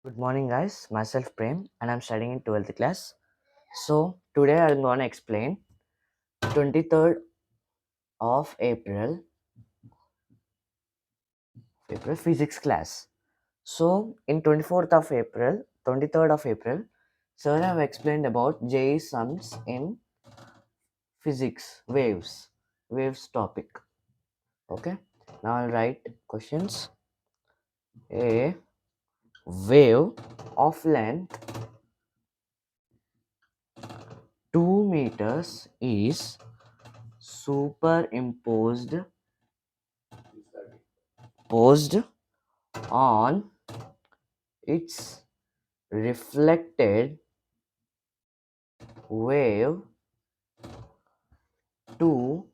Good morning, guys. Myself Prem, and I'm studying in 12th class. So today I'm gonna explain 23rd of April physics class. So in 24th of April, 23rd of April, sir have explained about J sums in physics waves topic. Okay. Now I'll write questions. A wave of length 2 meters is superimposed posed on its reflected wave to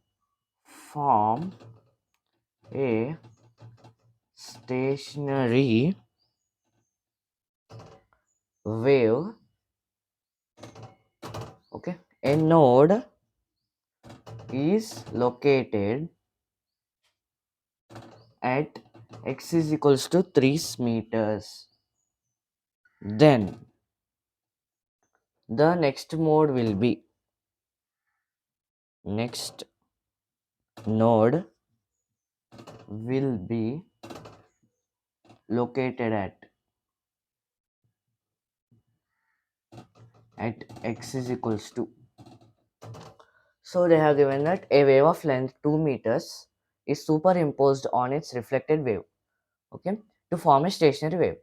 form a stationary wave. Okay, a node is located at x is equals to 3 meters. Then the next next node will be located at x is equals to. So they have given that a wave of length 2 meters is superimposed on its reflected wave, okay, to form a stationary wave.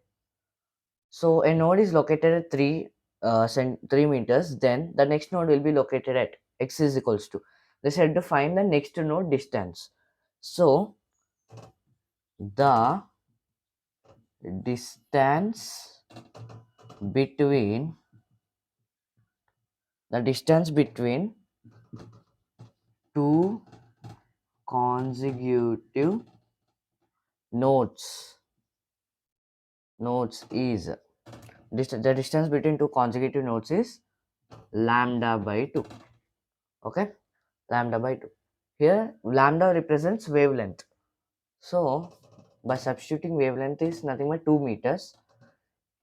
So a node is located at 3 meters, then the next node will be located at x is equals to. They said to find the next node distance. So the distance between two consecutive nodes is the distance between two consecutive nodes is lambda by 2. Okay, lambda by 2. Here lambda represents wavelength. So by substituting wavelength is nothing but 2 meters.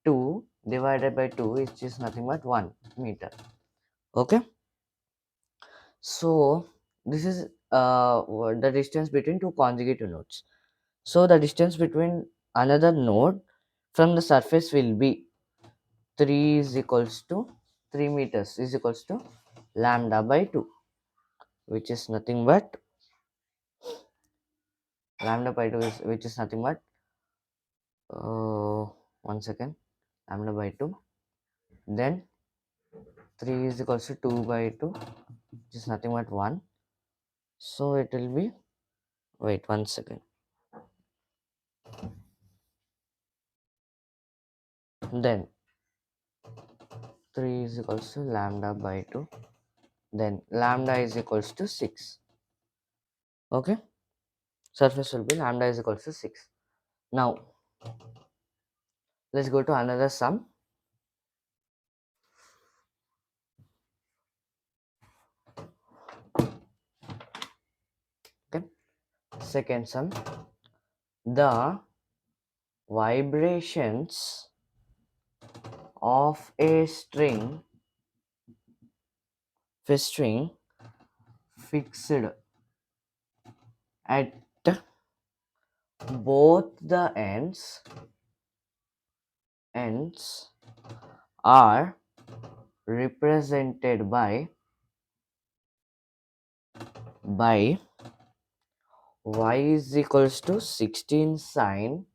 2 divided by 2 is just nothing but 1 meter. Okay, so this is the distance between two consecutive nodes. So the distance between another node from the surface will be 3 is equals to 3 meters is equals to lambda by 2, which is nothing but lambda by 2 is which is nothing but 1 second, lambda by 2, then 3 is equals to 2 by 2, which is nothing but 1. So it will be, wait 1 second, then 3 is equals to lambda by 2, then lambda is equals to 6. Okay, surface will be lambda is equals to 6. Now let's go to another sum. Okay, second sum, the vibrations of a string fixed at both the ends are represented by y is equals to 16 sine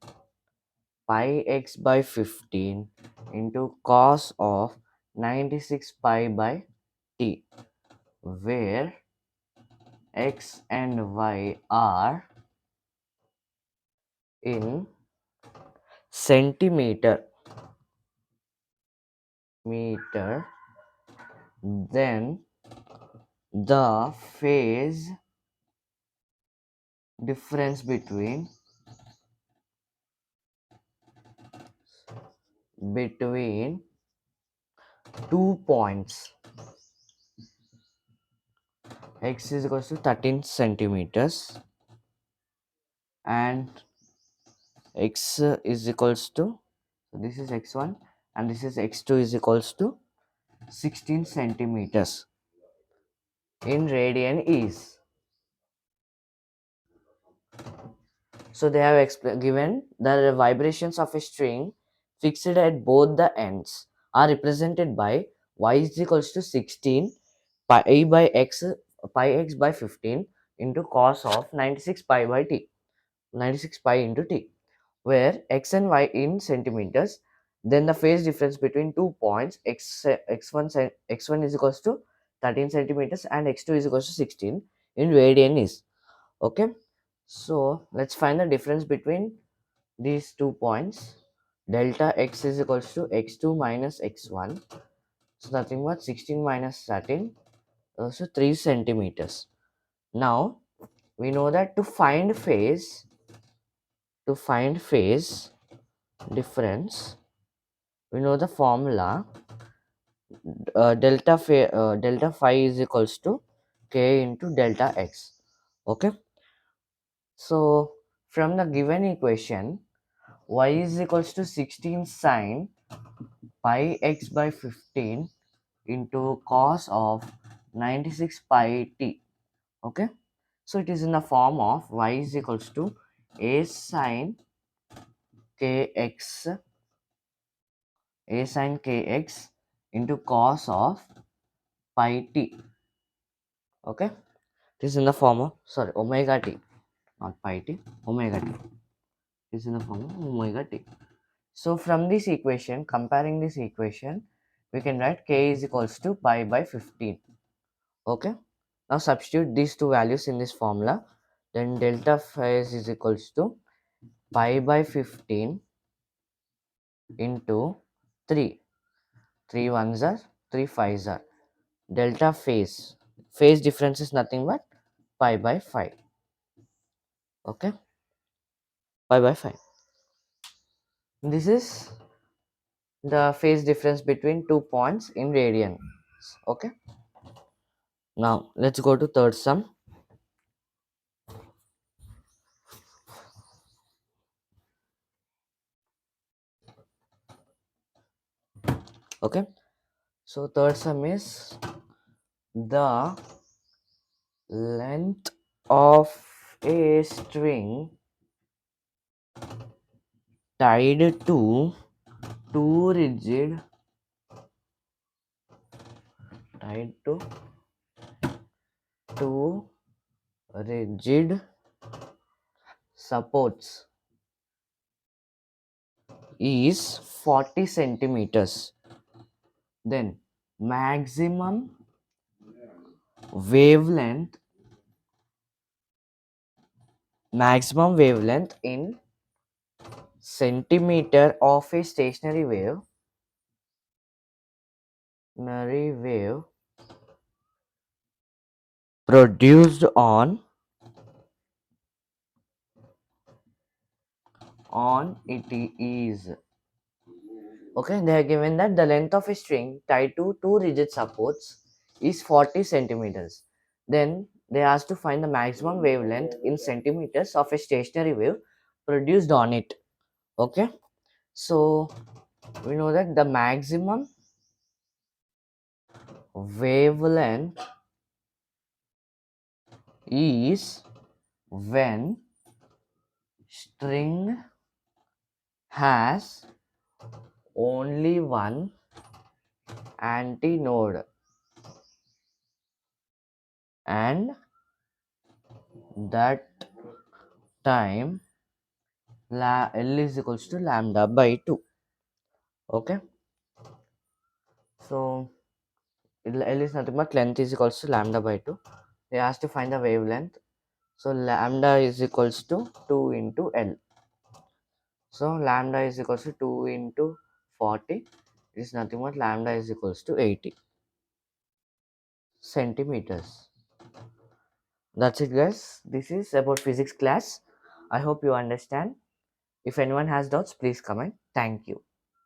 pi x by 15 into cos of 96 pi by t, where x and y are in centimeter meter, then the phase difference between 2 points x is equals to 13 centimeters and x is equals to So this is x1 and this is x2 is equals to 16 centimeters in radian is. So they have given the vibrations of a string fixed at both the ends are represented by y is equals to 16 pi by x pi x by 15 into cos of 96 pi by t, 96 pi into t, where x and y in centimeters. Then the phase difference between 2 points x1 is equals to 13 centimeters and x2 is equals to 16 in radian is. Okay, so let's find the difference between these 2 points. Delta x is equals to x2 minus x1, so nothing but 16 minus 13, so 3 centimeters. Now we know that to find phase difference, we know the formula. Delta phi is equals to k into delta x. Okay, so from the given equation, y is equals to 16 sine pi x by 15 into cos of 96 pi t. Okay, so it is in the form of y is equals to a sine kx into cos of pi t. Okay, it is in the form of, sorry, omega t, not pi t, omega t. It is in the form of omega t. So from this equation, comparing this equation, we can write k is equals to pi by 15. Okay, now substitute these two values in this formula. Then delta phase is equals to pi by 15 into 3. 3 ones are 3 fives are. Delta phase difference is nothing but pi by 5. Okay, pi by 5. This is the phase difference between 2 points in radians. Okay, now let's go to third sum. Okay, so third sum is the length of a string tied to two rigid tied to two rigid supports is 40 centimeters. Then wavelength maximum wavelength in centimeter of a stationary wave produced on it is. Okay, they are given that the length of a string tied to two rigid supports is 40 centimeters. Then they asked to find the maximum wavelength in centimeters of a stationary wave produced on it. Okay, so we know that the maximum wavelength is when string has only one antinode and that time L is equals to lambda by 2. Okay, so L is nothing but length is equals to lambda by 2. They asked to find the wavelength, so lambda is equals to 2 into L. So lambda is equals to 2 into 40. It is nothing but lambda is equals to 80 centimeters. That's it, guys. This is about physics class. I hope you understand. If anyone has doubts, please comment. Thank you.